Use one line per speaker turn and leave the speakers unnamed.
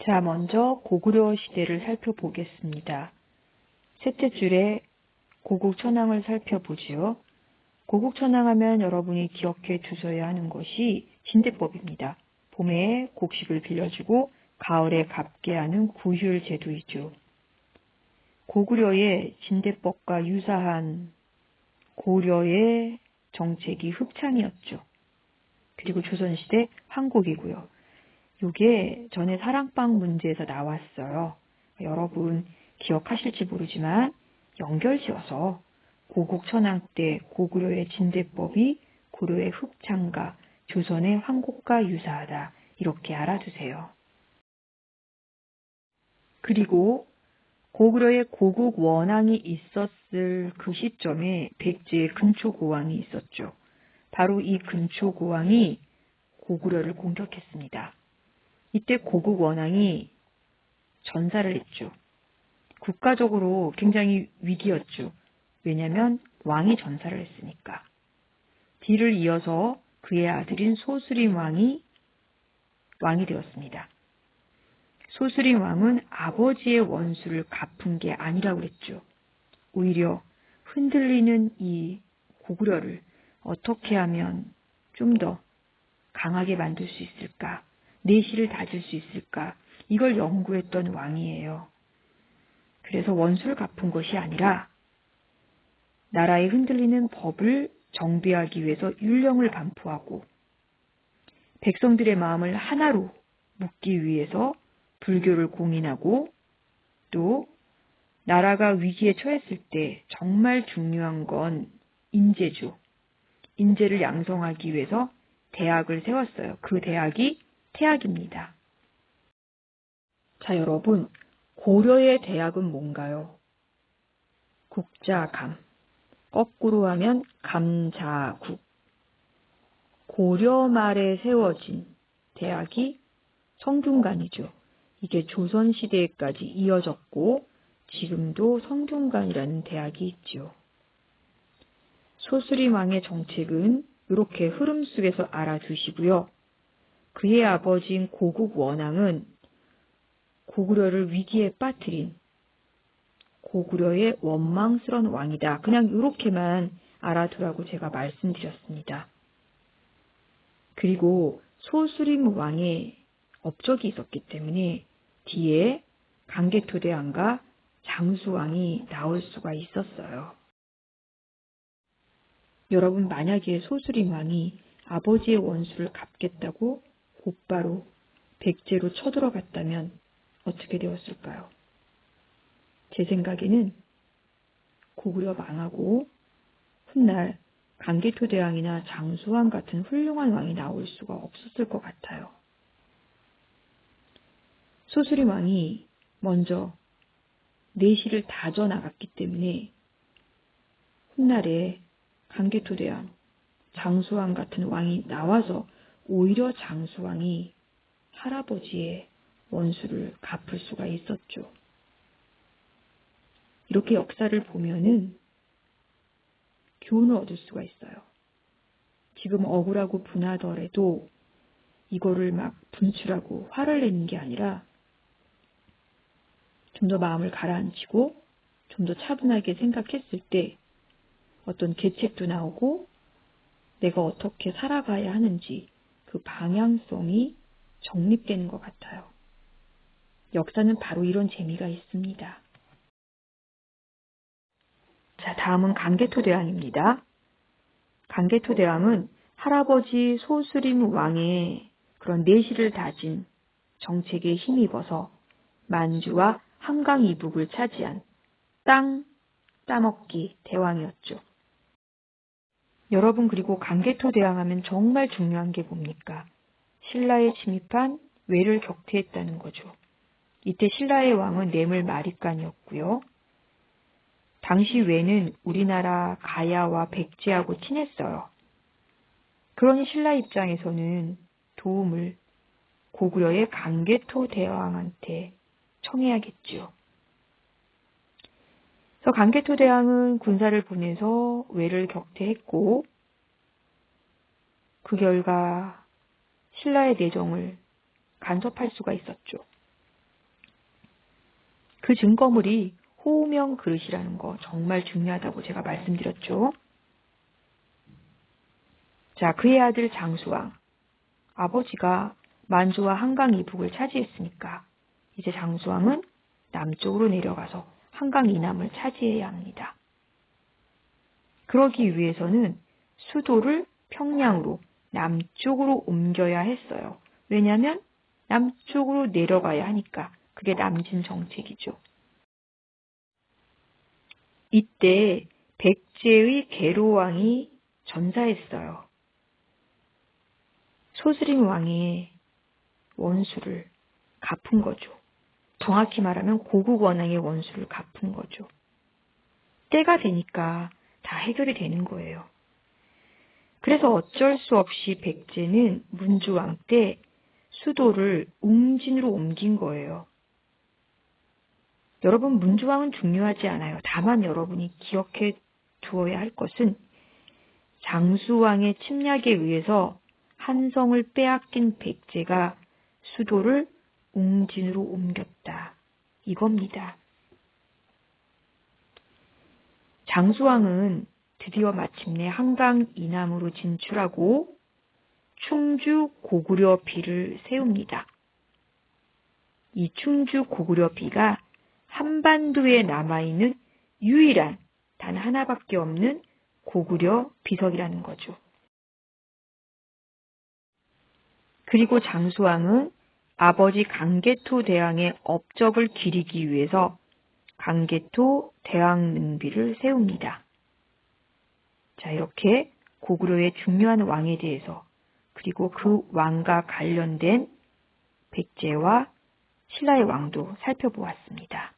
자, 먼저 고구려 시대를 살펴보겠습니다. 셋째 줄에 고국천왕을 살펴보지요. 고국천왕하면 여러분이 기억해 두셔야 하는 것이 진대법입니다. 봄에 곡식을 빌려주고 가을에 갚게 하는 구휼 제도이죠. 고구려의 진대법과 유사한 고려의 정책이 흡창이었죠. 그리고 조선시대 황곡이고요. 이게 전에 사랑방 문제에서 나왔어요. 여러분 기억하실지 모르지만 연결지어서 고국천왕 때 고구려의 진대법이 고려의 흡창과 조선의 황곡과 유사하다. 이렇게 알아두세요. 그리고 고구려의 고국 원왕이 있었을 그 시점에 백제의 근초고왕이 있었죠. 바로 이 근초고왕이 고구려를 공격했습니다. 이때 고국 원왕이 전사를 했죠. 국가적으로 굉장히 위기였죠. 왜냐하면 왕이 전사를 했으니까. 뒤를 이어서 그의 아들인 소스림 왕이 되었습니다. 소스림 왕은 아버지의 원수를 갚은 게 아니라고 했죠. 오히려 흔들리는 이 고구려를 어떻게 하면 좀 더 강하게 만들 수 있을까? 내실을 다질 수 있을까? 이걸 연구했던 왕이에요. 그래서 원수를 갚은 것이 아니라 나라의 흔들리는 법을 정비하기 위해서 율령을 반포하고 백성들의 마음을 하나로 묶기 위해서 불교를 공인하고 또 나라가 위기에 처했을 때 정말 중요한 건 인재죠. 인재를 양성하기 위해서 대학을 세웠어요. 그 대학이 태학입니다. 자, 여러분, 고려의 대학은 뭔가요? 국자감, 거꾸로 하면 감자국. 고려 말에 세워진 대학이 성균관이죠. 이게 조선시대까지 이어졌고 지금도 성균관이라는 대학이 있죠. 소스림 왕의 정책은 이렇게 흐름 속에서 알아두시고요. 그의 아버지인 고국 원왕은 고구려를 위기에 빠뜨린 고구려의 원망스러운 왕이다. 그냥 이렇게만 알아두라고 제가 말씀드렸습니다. 그리고 소스림 왕의 업적이 있었기 때문에 뒤에 강개토대왕과 장수왕이 나올 수가 있었어요. 여러분 만약에 소스림 왕이 아버지의 원수를 갚겠다고 곧바로 백제로 쳐들어갔다면 어떻게 되었을까요? 제 생각에는 고구려 망하고 훗날 강개토대왕이나 장수왕 같은 훌륭한 왕이 나올 수가 없었을 것 같아요. 소스림 왕이 먼저 내실을 다져나갔기 때문에 훗날에 강개토대왕, 장수왕 같은 왕이 나와서 오히려 장수왕이 할아버지의 원수를 갚을 수가 있었죠. 이렇게 역사를 보면은 교훈을 얻을 수가 있어요. 지금 억울하고 분하더라도 이거를 막 분출하고 화를 내는 게 아니라 좀 더 마음을 가라앉히고 좀 더 차분하게 생각했을 때 어떤 계책도 나오고 내가 어떻게 살아가야 하는지 그 방향성이 정립되는 것 같아요. 역사는 바로 이런 재미가 있습니다. 자, 다음은 강개토대왕입니다. 강개토대왕은 할아버지 소스림 왕의 그런 내실을 다진 정책에 힘입어서 만주와 한강 이북을 차지한 땅 따먹기 대왕이었죠. 여러분 그리고 강개토대왕 하면 정말 중요한 게 뭡니까? 신라에 침입한 외를 격퇴했다는 거죠. 이때 신라의 왕은 뇌물마립간이었고요. 당시 외는 우리나라 가야와 백제하고 친했어요. 그러니 신라 입장에서는 도움을 고구려의 강개토대왕한테 청해야겠죠. 그래서 강개토대왕은 군사를 보내서 외를 격퇴했고 그 결과 신라의 내정을 간섭할 수가 있었죠. 그 증거물이 호명 그릇이라는 거 정말 중요하다고 제가 말씀드렸죠. 자, 그의 아들 장수왕. 아버지가 만주와 한강 이북을 차지했으니까 이제 장수왕은 남쪽으로 내려가서 한강 이남을 차지해야 합니다. 그러기 위해서는 수도를 평양으로 남쪽으로 옮겨야 했어요. 왜냐하면 남쪽으로 내려가야 하니까. 그게 남진 정책이죠. 이때 백제의 계로왕이 전사했어요. 소스림 왕의 원수를 갚은 거죠. 정확히 말하면 고국 원왕의 원수를 갚은 거죠. 때가 되니까 다 해결이 되는 거예요. 그래서 어쩔 수 없이 백제는 문주왕 때 수도를 웅진으로 옮긴 거예요. 여러분, 문주왕은 중요하지 않아요. 다만 여러분이 기억해 두어야 할 것은 장수왕의 침략에 의해서 한성을 빼앗긴 백제가 수도를 웅진으로 옮겼다. 이겁니다. 장수왕은 드디어 마침내 한강 이남으로 진출하고 충주 고구려 비를 세웁니다. 이 충주 고구려 비가 한반도에 남아있는 유일한 단 하나밖에 없는 고구려 비석이라는 거죠. 그리고 장수왕은 아버지 강개토 대왕의 업적을 기리기 위해서 강개토 대왕능비를 세웁니다. 자, 이렇게 고구려의 중요한 왕에 대해서 그리고 그 왕과 관련된 백제와 신라의 왕도 살펴보았습니다.